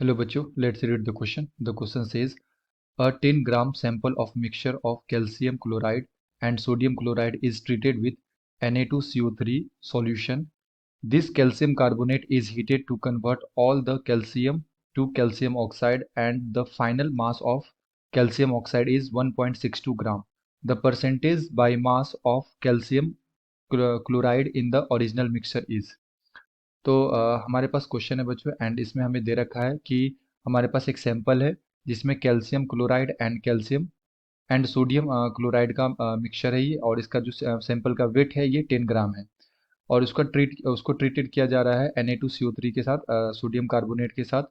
Hello बच्चों, let's read the question. The question says a 10-gram sample of mixture of calcium chloride and sodium chloride is treated with Na2CO3 solution. This calcium carbonate is heated to convert all the calcium to calcium oxide and the final mass of calcium oxide is 1.62 gram. The percentage by mass of calcium chloride in the original mixture is. तो हमारे पास question है बच्चों and इसमें हमें दे रखा है कि हमारे पास एक सैंपल है जिसमें calcium chloride and calcium and sodium chloride का मिक्सचर है ये, और इसका जो सैंपल का वेट है ये 10 ग्राम है। और उसको ट्रीटेड किया जा रहा है Na2CO3 के साथ, सोडियम कार्बोनेट के साथ।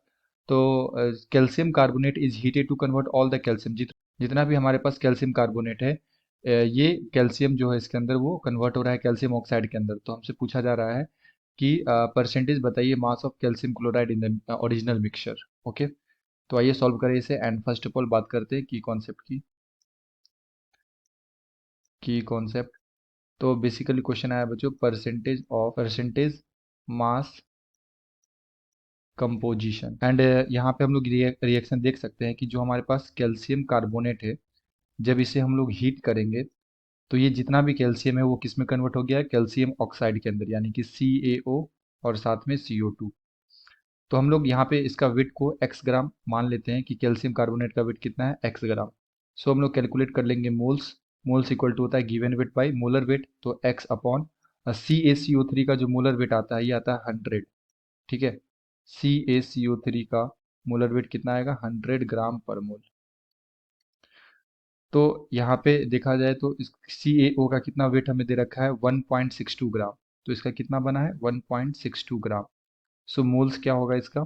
तो calcium carbonate is heated to convert all the calcium, जितना भी हमारे पास कैल्शियम कार्बोनेट है, ये कैल्शियम जो है इसके अंदर वो कन्वर्ट हो रहा है कैल्शियम ऑक्साइड के अंदर। तो हमसे पूछा जा रहा है कि परसेंटेज बताइए mass of calcium chloride in the original mixture. Okay, तो आइए सॉल्व करें इसे एंड फर्स्ट ऑफ ऑल बात करते हैं की कॉन्सेप्ट। तो बेसिकली क्वेश्चन आया बच्चों परसेंटेज मास कंपोजिशन एंड यहाँ पे हम लोग रिएक्शन देख सकते हैं कि जो हमारे पास कैल्शियम कार्बोनेट है, जब इसे हम लोग हीट करेंगे तो ये जितना भी कैल्शियम है वो किस में कन्वर्ट हो गया है, कैल्शियम ऑक्साइड के अंदर, यानी कि CaO और साथ में CO2। तो हम लोग यहाँ पे इसका वेट को x ग्राम मान लेते हैं कि कैल्शियम कार्बोनेट का वेट कितना है, x ग्राम। सो हम लोग कैलकुलेट कर लेंगे मोल्स। मोल्स इक्वल टू होता है given weight by molar weight, तो x अपॉन CaCO3 का जो मोलर वेट आता है ये आता है 100। ठीक है, CaCO3 का मोलर वेट कितना आएगा, 100 ग्राम पर मोल। तो यहाँ पे देखा जाए तो इस CaO का कितना वेट हमें दे रखा है, 1.62 ग्राम। तो इसका कितना बना है, 1.62 ग्राम। सो मोल्स क्या होगा इसका,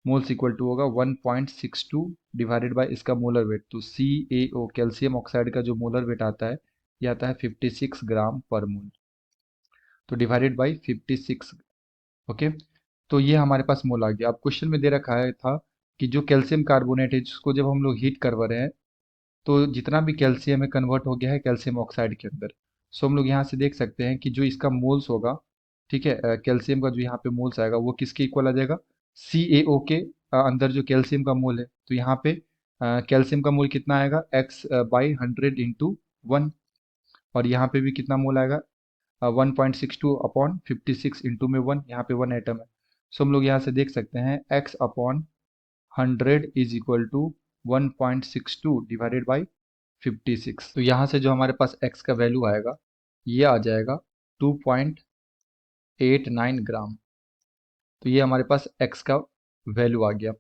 मोल्स इक्वल टू होगा 1.62 डिवाइडेड बाय इसका मोलर वेट। तो CaO कैल्शियम ऑक्साइड का जो मोलर वेट आता है ये आता है 56 ग्राम पर मोल, तो डिवाइडेड बाय 56। ओके, तो ये हमारे पास मोल आ गया। अब क्वेश्चन में दे रखा है था कि जो कैल्शियम कार्बोनेट है जिसको जब हम लोग हीट करवा रहे हैं तो जितना भी कैल्शियम है कन्वर्ट हो गया है कैल्शियम ऑक्साइड के अंदर। सो हम लोग यहाँ से देख सकते हैं कि जो इसका मोल्स होगा, ठीक है, कैल्शियम का जो यहाँ पे मोल्स आएगा वो किसके इक्वल आ जाएगा, CaO के अंदर जो कैल्शियम का मोल है। तो यहाँ पे कैल्शियम का मोल कितना आएगा, x/100 × 1, और यहाँ पे भी कितना मोल आएगा, 1.62/56 इंटू में 1, यहाँ पे 1 एटम है। सो हम लोग यहाँ से देख सकते हैं x/100 is equal to 1.62 divided by 56। तो यहाँ से जो हमारे पास x का वैल्यू आएगा ये आ जाएगा 2.89 ग्राम। तो ये हमारे पास x का वैल्यू आ गया।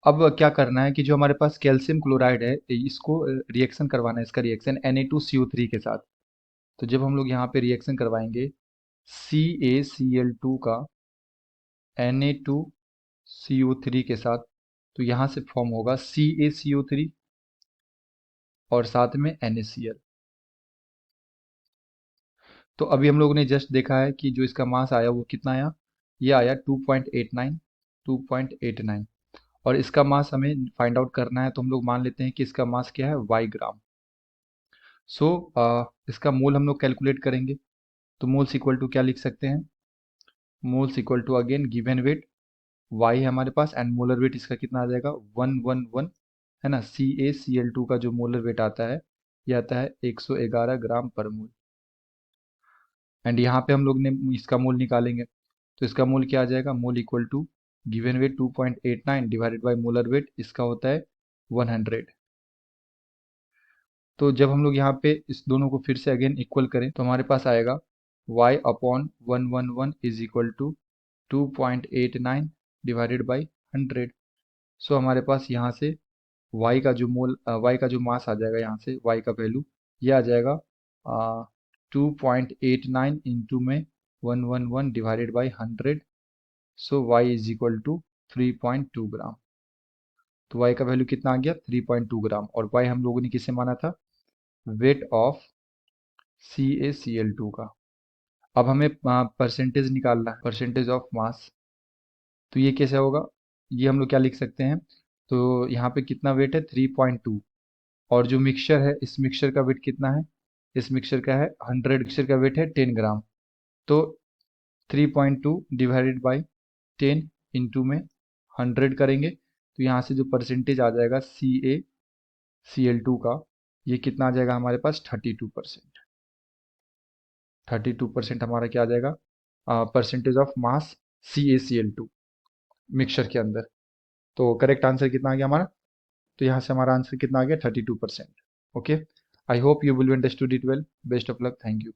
अब क्या करना है कि जो हमारे पास कैल्शियम क्लोराइड है इसको रिएक्शन करवाना है, इसका रिएक्शन Na2CO3 के साथ। तो जब हम लोग यहाँ पे रिएक्शन करवाएंगे CaCl2 का Na2CO3 के साथ, तो यहाँ से फॉर्म होगा CaCO3 और साथ में NaCl। तो अभी हम लोगों ने जस्ट देखा है कि जो इसका मास आया वो कितना आया, ये आया 2.89 और इसका मास हमें फाइंड आउट करना है। तो हम लोग मान लेते हैं कि इसका मास क्या है, y ग्राम। सो इसका मोल हम लोग कैलकुलेट करेंगे। तो मोल्स इक्वल टू क्या लिख सकते हैं, moles equal to again given weight y है हमारे पास एंड मोलर वेट इसका कितना आ जाएगा, 111 है ना। CaCl2 का जो मोलर वेट आता है ये आता है 111 ग्राम पर मोल। एंड यहाँ पे हम लोग ने इसका मोल निकालेंगे तो इसका मोल क्या आ जाएगा, mole equal to given weight 2.89 divided by molar weight, इसका होता है 100। तो जब हम लोग यहाँ पे इस दोनों को फिर से अगेन इक्वल करें तो हमारे पास आएगा y/111 is equal to 2.89 divided by 100। So हमारे पास यहाँ से y का जो मास आ जाएगा, यहाँ से y का वैल्यू ये आ जाएगा 2.89 इंटू में 111 divided by 100। So y is equal to 3.2 gram. तो y का वैल्यू कितना आ गया, 3.2 ग्राम, और y हम लोगों ने किसे माना था, वेट ऑफ CaCl2 का। अब हमें परसेंटेज निकालना है, परसेंटेज ऑफ मास। तो ये कैसे होगा, ये हम लोग क्या लिख सकते हैं, तो यहाँ पे कितना वेट है, 3.2, और जो मिक्सचर है इस मिक्सचर का वेट कितना है, इस मिक्सचर का है 100, मिक्सचर का वेट है 10 ग्राम। तो 3.2 डिवाइडेड बाई 10 इंटू में 100 करेंगे तो यहाँ से जो परसेंटेज आ जाएगा CaCl2 का, ये कितना आ जाएगा हमारे पास 32%। 32% हमारा क्या आ जाएगा, percentage of mass CaCl2 mixture के अंदर। तो करेक्ट आंसर कितना आ गया हमारा, तो यहाँ से हमारा आंसर कितना आ गया 32%। Okay, I hope you will understood it well. Best of luck, thank you.